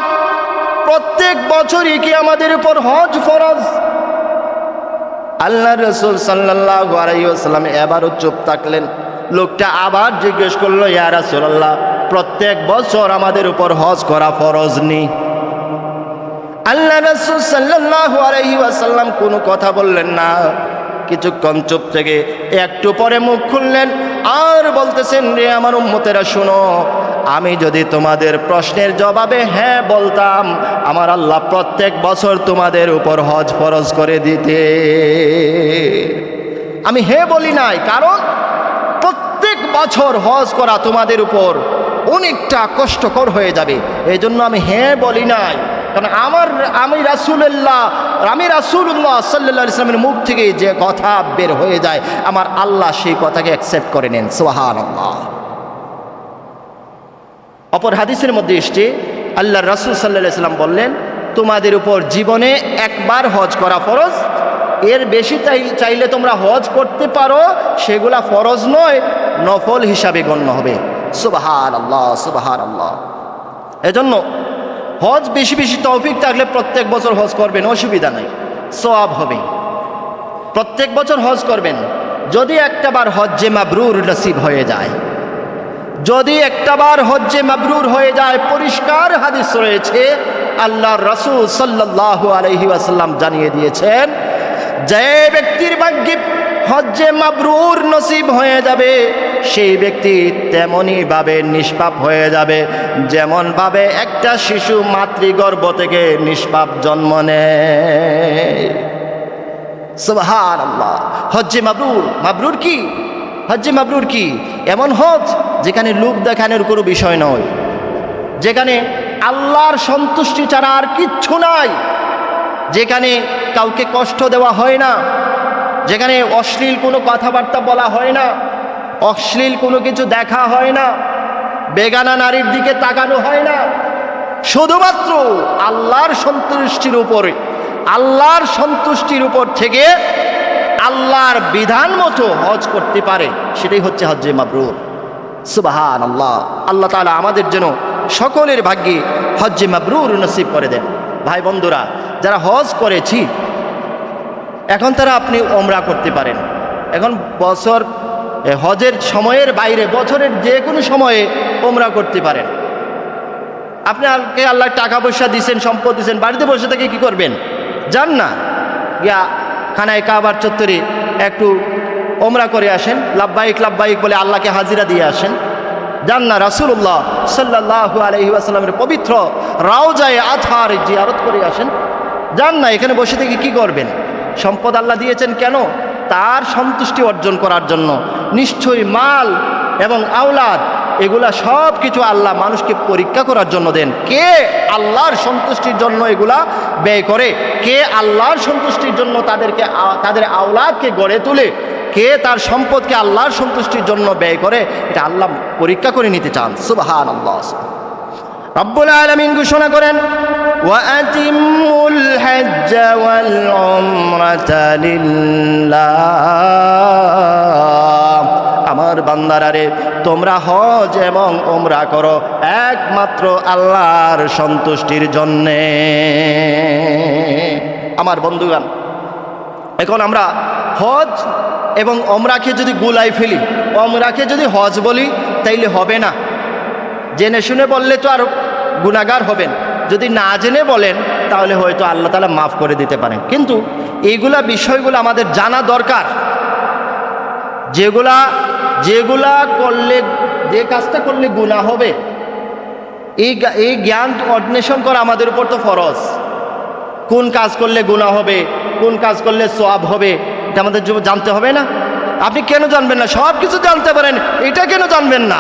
[SPEAKER 1] প্রত্যেক বছরই কি আমাদের উপর হজ ফরজ? আল্লাহ রাসূল সাল্লাল্লাহু আলাইহি ওয়াসাল্লাম এবারও চুপ থাকলেন। লোকটা আবার জিজ্ঞেস করলো, ইয়া রাসূলুল্লাহ, প্রত্যেক বছর আমাদের উপর হজ করা ফরজ নেই? আল্লাহ রাসূল সাল্লাল্লাহু আলাইহি ওয়াসাল্লাম কোনো কথা বললেন না। কিছুক্ষণ চুপ থেকে একটু পরে মুখ খুললেন আর বলতেছেন, রে আমার উম্মতেরা শোনো, আমি যদি তোমাদের প্রশ্নের জবাবে হ্যাঁ বলতাম, আমার আল্লাহ প্রত্যেক বছর তোমাদের উপর হজ ফরজ করে দিতে। আমি হ্যাঁ বলি নাই, কারণ প্রত্যেক বছর হজ করা তোমাদের উপর অনেকটা কষ্টকর হয়ে যাবে, এই জন্য আমি হ্যাঁ বলি নাই। কারণ আমি রাসূলুল্লাহ সাল্লাল্লাহু আলাইহি ওয়াসাল্লামের মুখ থেকে যে কথা বের হয়ে যায়, আমার আল্লাহ সেই কথাকে অ্যাকসেপ্ট করে নেন। সুবহানাল্লাহ। অপর হাদিসের মধ্যে এসছে, আল্লাহর রাসূল সাল্লাল্লাহু আলাইহি ওয়াসাল্লাম বললেন, তোমাদের উপর জীবনে একবার হজ করা ফরজ, এর বেশি চাইলে তোমরা হজ করতে পারো, সেগুলা ফরজ নয়, নফল হিসাবে গণ্য হবে। সুবহানাল্লাহ, সুবহানাল্লাহ। এজন্য হজ বেশি বেশি তৌফিক থাকলে প্রত্যেক বছর হজ করবেন, অসুবিধা নাই, সওয়াব হবে। প্রত্যেক বছর হজ করবেন। যদি একটাবার হজ্জে মাবরুর নসিব হয়ে যায়, যদি একটাবার হজ্জে মাবরুর হয়ে যায়, পরিষ্কার হাদিস রয়েছে, আল্লাহর রাসূল সাল্লাল্লাহু আলাইহি ওয়াসাল্লাম জানিয়ে দিয়েছেন, যে ব্যক্তির ভাগ্যে হজ্জে মাবরুর নসিব হয়ে যাবে, সেই ব্যক্তি তেমনই ভাবে নিষ্পাপ হয়ে যাবে যেমন ভাবে একটা শিশু মাতৃগর্ভ থেকে নিষ্পাপ জন্ম নেয়। সুবহানাল্লাহ। হজ্জে মাবরুর, মাবরুর কি? হজ্জে মাবরুর কি? এমন হজ যেখানে লোক দেখানোর কোনো বিষয় নয়, যেখানে আল্লাহর সন্তুষ্টি ছাড়া আর কিচ্ছু নাই, যেখানে কাউকে কষ্ট দেওয়া হয় না, যেখানে অশ্লীল কোনো কথাবার্তা বলা হয় না, অশ্লীল কোনো কিছু দেখা হয় না, বেগানা নারীর দিকে তাকানো হয় না, শুধুমাত্র আল্লাহর সন্তুষ্টির উপর থেকে আল্লাহর বিধান মতো হজ করতে পারে, সেটাই হচ্ছে হজ্জে মাবরুর। সুবহানাল্লাহ। আল্লাহ তাআলা আমাদের জন্য সকলের ভাগ্যে হজ্জে মাবরুর নসিব করে দেন। ভাই বন্ধুরা, যারা হজ করেছি এখন তারা আপনি ওমরা করতে পারেন, এখন বছর হজের সময়ের বাইরে বছরের যে কোনো সময়ে ওমরা করতে পারেন। আপনাকে আল্লাহ টাকা পয়সা দিয়েছেন, সম্পদ দিয়েছেন, বাড়িতে বসে থেকে কি করবেন? যান না, গিয়া খানায় কাবার চত্বরে একটু ওমরা করে আসেন, লাব্বাইক লাব্বাইক বলে আল্লাহকে হাজিরা দিয়ে আসেন। যান না, রাসূলুল্লাহ সাল্লাল্লাহু আলাইহি ওয়াসাল্লামের পবিত্র রাওজায়ে আতহার জিয়ারত করে আসেন। যান না, এখানে বসে থেকে কি করবেন? সম্পদ আল্লাহ দিয়েছেন কেন? তার সন্তুষ্টি অর্জন করার জন্য। নিশ্চয়ই মাল এবং আওলাদ এগুলা সব কিছু আল্লাহ মানুষকে পরীক্ষা করার জন্য দেন। কে আল্লাহর সন্তুষ্টির জন্য এগুলা ব্যয় করে, কে আল্লাহর সন্তুষ্টির জন্য তাদের আওলাদকে গড়ে তোলে, কে তার সম্পদকে আল্লাহর সন্তুষ্টির জন্য ব্যয় করে, এটা আল্লাহ পরীক্ষা করে নিতে চান। সুবহানাল্লাহ। রব্বুল আলামিন ঘোষণা করেন, ওয়াতিমুল হজ্জ ওয়াল উমরাতা লিল্লাহ। আমার বান্দারা রে, তোমরা হজ এবং উমরা করো একমাত্র আল্লাহর সন্তুষ্টির জন্যে। আমার বন্ধুগণ, এখন আমরা হজ এবং ওমরাকে যদি গুলাই ফেলি, ওমরাকে যদি হজ বলি, তাইলে হবে না। জেনে শুনে বললে তো আর গুনাহগার হবেন, যদি না জেনে বলেন তাহলে হয়তো আল্লাহ তাআলা মাফ করে দিতে পারেন। কিন্তু এইগুলা বিষয়গুলো আমাদের জানা দরকার। যেগুলা করলে, যে কাজটা করলে গুনাহ হবে, এই জ্ঞান অন্বেষণ করা আমাদের উপর তো ফরজ। কোন কাজ করলে গুনাহ হবে, কোন কাজ করলে সওয়াব হবে, এটা আমাদের জানতে হবে না? আপনি কেন জানবেন না? সব কিছু জানতে পারেন, এটা কেন জানবেন না?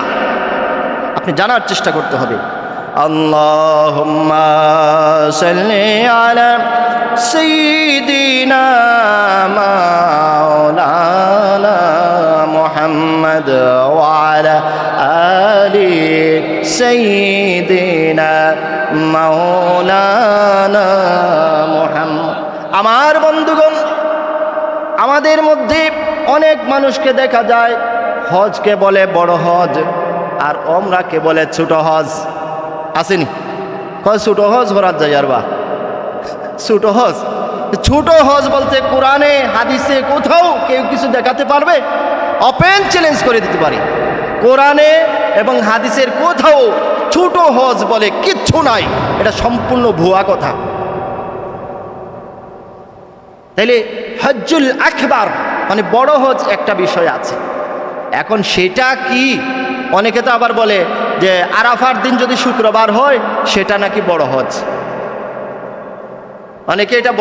[SPEAKER 1] আপনি জানার চেষ্টা করতে হবে। আল্লাহুম্মা সাল্লি আলা সাইয়্যিদিনা মাওলানা মুহাম্মদ ওয়া আলা আলি সাইয়্যিদিনা মাওলানা মুহাম্মদ। আমার বন্ধুগণ, আমাদের মধ্যে অনেক মানুষকে দেখা যায় হজকে বলে বড় হজ আর ওমরাকে বলে ছোট হজ। আসেনি? ছোট হজ করার যায় আর বা ছোট হজ। ছোট হজ বলতে কোরআনে হাদিসে কোথাও কেউ কিছু দেখাতে পারবে? ওপেন চ্যালেঞ্জ করে দিতে পারি, কোরআনে এবং হাদিসের কোথাও ছোট হজ বলে কিচ্ছু নাই। এটা সম্পূর্ণ ভুয়া কথা। তাইলে হজ্জুল আকবার মানে বড় হজ একটা বিষয় আছে। এখন সেটা কি? অনেকে তো আবার বলে যে আরাফার দিন যদি শুক্রবার হয় সেটা নাকি বড় হজ। অনেকে এটা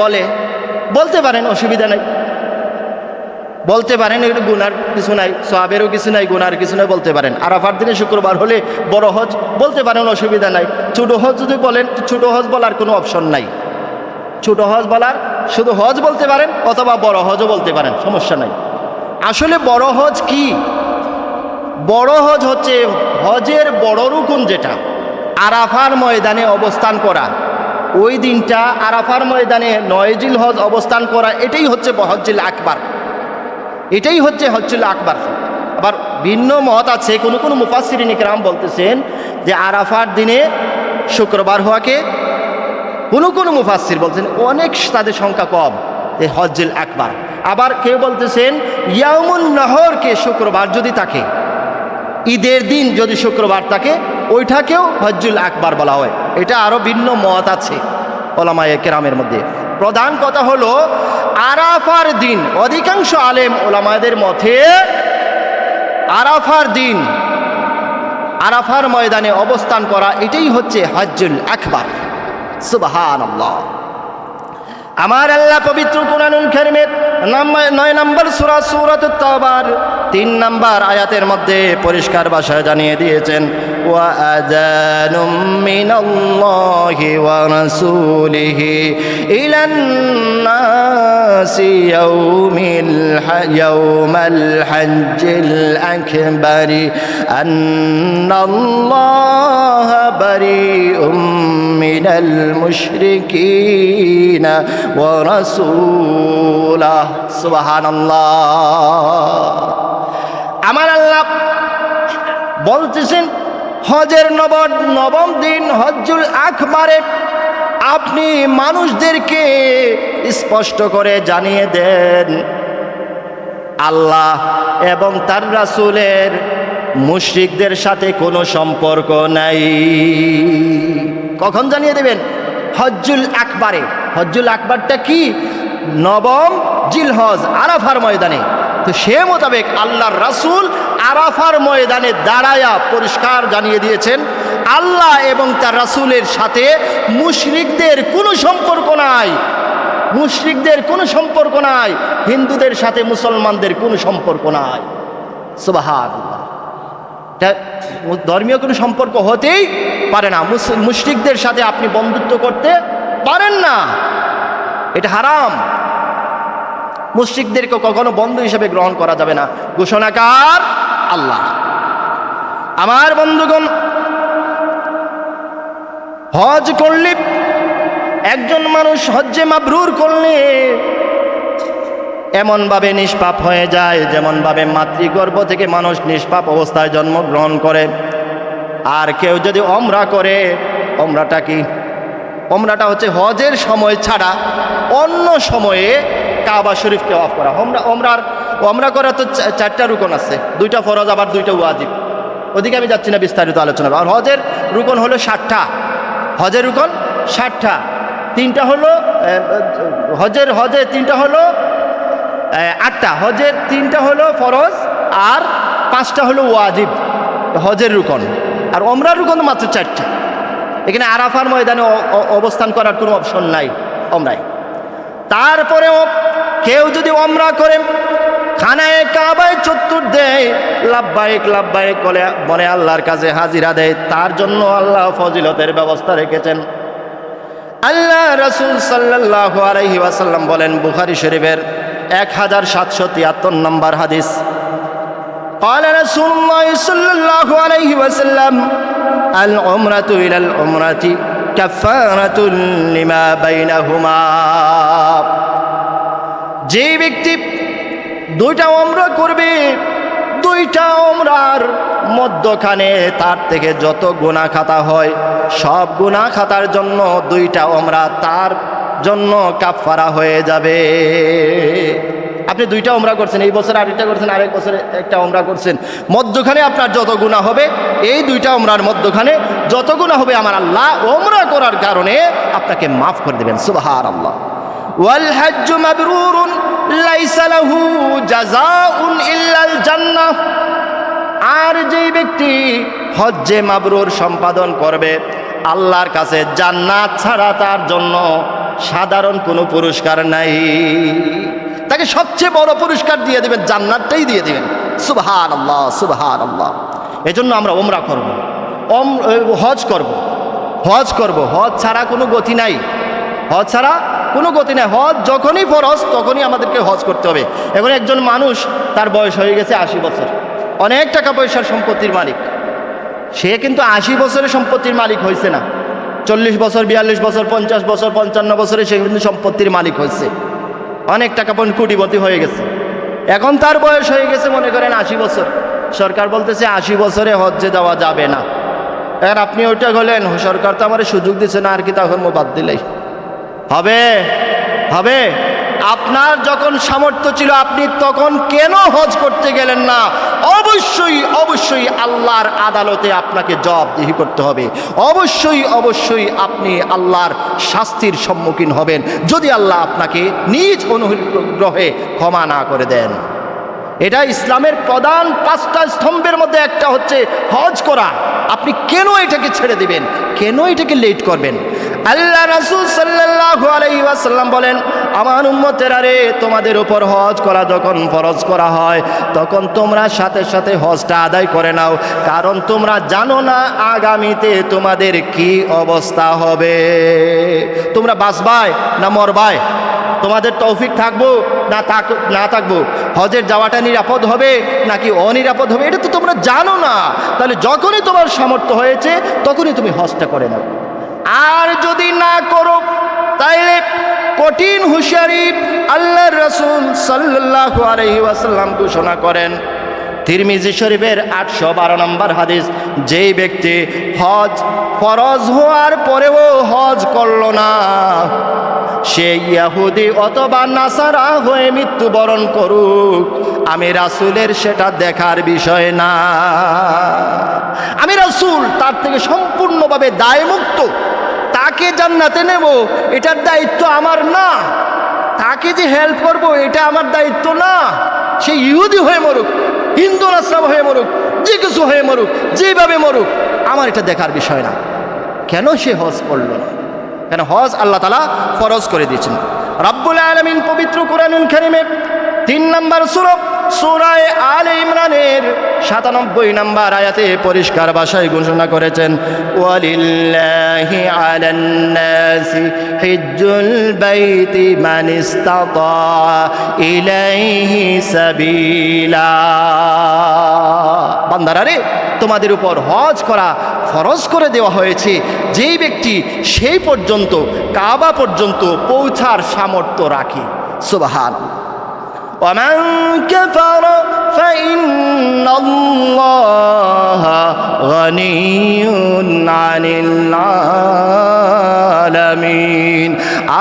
[SPEAKER 1] বলতে পারেন, অসুবিধা নাই, বলতে পারেন, একটু গুনার কিছু নাই, সওয়াবেরও কিছু নাই, গুনার কিছু নাই, বলতে পারেন। আরাফার দিনে শুক্রবার হলে বড় হজ বলতে পারেন, অসুবিধা নাই। ছোট হজ যদি বলেন, ছোট হজ বলার কোনো অপশন নাই। ছোট হজ বলার, শুধু হজ বলতে পারেন অথবা বড় হজও বলতে পারেন, সমস্যা নাই। আসলে বড় হজ কি? বড় হজ হচ্ছে হজের বড় রুকুন, যেটা আরাফার ময়দানে অবস্থান করা। ওই দিনটা আরাফার ময়দানে 9 জিলহজ অবস্থান করা, এটাই হচ্ছে হজ্জুল আকবার, এটাই হচ্ছে হজ্জুল আকবার। আবার ভিন্ন মত আছে, কোনো মুফাসসিরিন ইকরাম বলতেছেন যে আরাফার দিনে শুক্রবার হওয়াকে, কোনো মুফাসসির বলছেন অনেক, তাদের সংখ্যা কম, যে হজ্জুল আকবার। আবার কেউ বলতেছেন ইয়াউমুন নহরকে, শুক্রবার যদি থাকে, ঈদের দিন যদি শুক্রবার থাকে, ওইটাকেও হজ্জুল আকবার বলা হয়। এটা আরও ভিন্ন মত আছে ওলামায়ে কেরামের মধ্যে। প্রধান কথা হলো আরাফার দিন, অধিকাংশ আলেম ওলামাদের মতে আরাফার দিন আরাফার ময়দানে অবস্থান করা, এটাই হচ্ছে হজ্জুল আকবার। সুবহানাল্লাহ। আমার আল্লাহ পবিত্র কুরআনুল কারীমের 9 নম্বর সূরা সূরাতুত তাওবার 3 নম্বর আয়াতের মধ্যে পরিষ্কার ভাষায় জানিয়ে দিয়েছেন, ওয়া আযানুম মিনাল্লাহি ওয়া রাসূলিহি ইলান নাসি ইয়াউমাল হজ্জিল আকবার আন্নাল্লাহা বারিউম মিনাল মুশরিকিনা ওয়া রাসূলাহ। সুবহানাল্লাহ। আমার আল্লাহ বলতেছেন হজের নবম দিন হজ্জুল আকবারে আপনি মানুষদেরকে স্পষ্ট করে জানিয়ে দেন আল্লাহ এবং তার রাসূলের মুশরিকদের সাথে কোনো সম্পর্ক নাই। কখন জানিয়ে দেবেন? হজ্জুল আকবারে। হজ্জুল আকবারটা কি? নবম জিলহজ আরাফার ময়দানে। তো সে মোতাবেক আল্লাহর রাসূল আরাফার ময়দানে দাঁড়ায়া পরিষ্কার জানিয়ে দিয়েছেন আল্লাহ এবং তার রাসূলের সাথে মুশরিকদের কোনো সম্পর্ক নাই। মুশরিকদের কোনো সম্পর্ক নাই, হিন্দুদের সাথে মুসলমানদের কোনো সম্পর্ক নাই। সুবহানাল্লাহ। ধর্মীয় কোনো সম্পর্ক হতেই পারে না। মুশরিকদের সাথে আপনি বন্ধুত্ব করতে পারেন না, এটা হারাম। মুশরিকদেরকে কখনো বন্ধু হিসেবে গ্রহণ করা যাবে না। ঘোষণাকার আল্লাহ। আমার বন্ধুগণ, হজ করলে একজন মানুষ হজ্জে মাবরুর করলে এমনভাবে নিষ্পাপ হয়ে যায় যেমনভাবে মাতৃগর্ভ থেকে মানুষ নিষ্পাপ অবস্থায় জন্মগ্রহণ করে। আর কেউ যদি ওমরা করে, ওমরাটা কি? ওমরাটা হচ্ছে হজের সময় ছাড়া অন্য সময়ে কাবা শরীফকে অফ করা। ওমরা করা তো 4টা রুকন আছে, 2টা ফরজ আবার 2টা ওয়াজিব। ওদিকে আমি যাচ্ছি না বিস্তারিত আলোচনা। আর হজের রুকন হলো 60টা। হজের রুকন 60টা। 3টা হলো হজের 3টা হলো 8টা। হজের 3টা হলো ফরজ আর 5টা হলো ওয়াজিব হজের রুকন। আর ওমরার রুকন মাত্র 4টা। এখানে আরাফার ময়দানে অবস্থান করার কোনো অপশন নাই ওমরায়। তারপরেও কেউ যদি ওমরা করে খানায় কাবায় চত্বর দেয়, লাব্বাইক লাব্বাইক বলে আল্লাহর কাছে হাজিরা দেয়, তার জন্য আল্লাহ ফজিলতের ব্যবস্থা রেখেছেন। আল্লাহ রাসূল সাল্লাল্লাহু আলাইহি ওয়াসাল্লাম বলেন, বুখারী শরীফের 1773 নম্বর হাদিস, قال رسول الله صلى الله عليه وسلم العمرة إلى العمرة كفارة لما بينهما। যে ব্যক্তি 2টা ওমরা করবে, 2টা ওমরার মধ্যখানে তার থেকে যত গুনাহ খাতা হয় সব গুনাহ খাতার জন্য 2টা ওমরা তার জন্য কাফারা হয়ে যাবে। আপনি 2টা ওমরা করছেন, এই বছর আরেকটা করছেন, আরেক বছরে একটা ওমরা করছেন, মধ্যখানে আপনার যত গুনাহ হবে, এই 2টা ওমরার মধ্যখানে যত গুনাহ হবে আমার আল্লাহ ওমরা করার কারণে আপনাকে মাফ করে দেবেন। সুবহানাল্লাহ। ওয়াল হজ্জু মাবরুরুন লাইসা লাহু জাযাউন ইল্লাল জান্নাহ। আর যেই ব্যক্তি হজ্জে মাবরুর সম্পাদন করবে, আল্লাহর কাছে জান্নাত ছাড়া তার জন্য সাধারণ কোনো পুরস্কার নাই। তাকে সবচেয়ে বড় পুরস্কার দিয়ে দেবেন, জান্নাতটাই দিয়ে দেবেন। সুবহানাল্লাহ, সুবহানাল্লাহ। এজন্য আমরা ওমরা করব, হজ করব, হজ করব। হজ ছাড়া কোনো গতি নাই, হজ ছাড়া কোনো গতি নাই। হজ যখনই ফরজ তখনই আমাদেরকে হজ করতে হবে। এখন একজন মানুষ, তার বয়স হয়ে গেছে 80 বছর, অনেক টাকা পয়সার সম্পত্তির মালিক, সে কিন্তু 80 বছরের সম্পত্তির মালিক হয়েছে না, 40 বছর, 42 বছর, 50 বছর, 55 বছরে সে কিন্তু সম্পত্তির মালিক হয়েছে, অনেক টাকা কোটিপতি হয়ে গেছে। এখন তার বয়স হয়ে গেছে মনে করেন 80 বছর। সরকার বলতেছে 80 বছরে হজ্জে যাওয়া যাবে না। এখন আপনি ওইটা বলেন, সরকার তো আমার সুযোগ দিচ্ছে না, আর কি তখন বাদ দিলেই হবে? হবে? আপনার যখন সামর্থ্য ছিল আপনি তখন কেন হজ করতে গেলেন না? অবশ্যই অবশ্যই আল্লাহর আদালতে আপনাকে জবাবদিহি করতে হবে। অবশ্যই অবশ্যই আপনি আল্লাহর শাস্তির সম্মুখীন হবেন যদি আল্লাহ আপনাকে নিজ অনুগ্রহে ক্ষমা না করে দেন। এটা ইসলামের প্রধান 5টা স্তম্ভের মধ্যে একটা হচ্ছে হজ করা। আপনি কেন এটাকে ছেড়ে দিবেন? কেন এটাকে লেট করবেন? আল্লাহ রাসূল সাল্লাল্লাহু আলাইহি ওয়াসাল্লাম বলেন, আমার উম্মতেরা রে, তোমাদের উপর হজ করা যখন ফরজ করা হয় তখন তোমরা সাথে সাথে হজটা আদায় করে নাও, কারণ তোমরা জানো না আগামীতে তোমাদের কি অবস্থা হবে। তোমরা বাঁচবাই না মরবাই, তোমাদের তৌফিক থাকবো না থাকবো, হজের যাওয়াটা নিরাপদ হবে নাকি অনিরাপদ হবে, এটা তো তোমরা জানো না। তাহলে যখনই তোমার সামর্থ্য হয়েছে তখনই তুমি হজটা করে নাও। আর যদি না করো তাইলে কঠিন হুঁশিয়ারি আল্লাহর রাসূল সাল্লাল্লাহু আলাইহি ওয়াসাল্লাম ঘোষণা করেন। তিরমিজি শরীফের 812 নম্বর হাদিস, যেই ব্যক্তি হজ ফরজ হওয়ার পরেও হজ করলো না, সে ইহুদি অথবা নাসারা হয়ে মৃত্যুবরণ করুক, আমি রাসূলের সেটা দেখার বিষয় না। আমি রাসূল তার থেকে সম্পূর্ণভাবে দায়মুক্ত। তাকে জান্নাতে নেব এটার দায়িত্ব আমার না, তাকে যে হেল্প করব এটা আমার দায়িত্ব না। সে ইহুদি হয়ে মরুক, হিন্দু নাসরা হয়ে মরুক, যে কিছু হয়ে মরুক, যেভাবে মরুক, আমার এটা দেখার বিষয় না। কেন সে হজ করল না? কেন হজ আল্লাহ তাআলা ফরজ করে দিয়েছেন। রব্বুল আলামিন পবিত্র কোরআনুল কারীমের 3 নম্বর সূরা আলে ইমরানের 97 নম্বর আয়াতে পরিষ্কার ভাষায় ঘোষণা করেছেন, ওয়ালিল্লাহি আলান নাসি হিজ্জুল বাইতি মান ইসতাতা ইলাইহি সাবিলা। বান্দারা রে, তোমাদের উপর হজ করা ফরজ করে দেওয়া হয়েছে যেই ব্যক্তি সেই পর্যন্ত কাবা পর্যন্ত পৌঁছার সামর্থ্য রাখে। সুবহানাল্লাহ। ومن كفر فإن الله غني عن العالمين।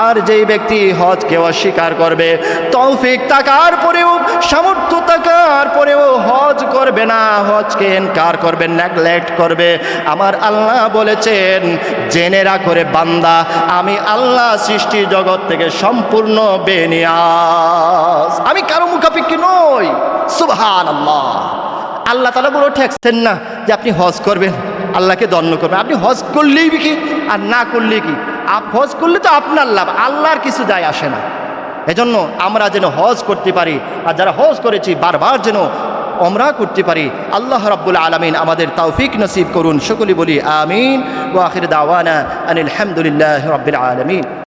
[SPEAKER 1] আর যেই ব্যক্তি হজকে অস্বীকার করবে, তৌফিক থাকার পরেও, সামর্থ্য থাকার পরেও হজ করবে না, হজকে ইনকার করবে, নেগলেক্ট করবে, আমার আল্লাহ বলেছেন, জেনে রাখো রে বান্দা, আমি আল্লাহ সৃষ্টি জগৎ থেকে সম্পূর্ণ বেনিয়াজ, আমি কারো মুখাপেক্ষী নই। সুবহানাল্লাহ। আল্লাহ তাআলা বলে ঠেকছেন না যে আপনি হজ করবেন, আল্লাহকে দণ্ড করবেন। আপনি হজ করলেই কি আর না করলেই কি? হজ করলে তো আপনার লাভ, আল্লাহর কিছু যায় আসে না। এজন্য আমরা যেন হজ করতে পারি, আর যারা হজ করেছি বারবার যেন ওমরা করতে পারি। আল্লাহ রাব্বুল আলামিন আমাদের তৌফিক নসিব করুন। সকলে বলি আমিন। ওয়া আখির দাওয়ানা আনিল হামদুলিল্লাহি রাব্বিল আলামিন।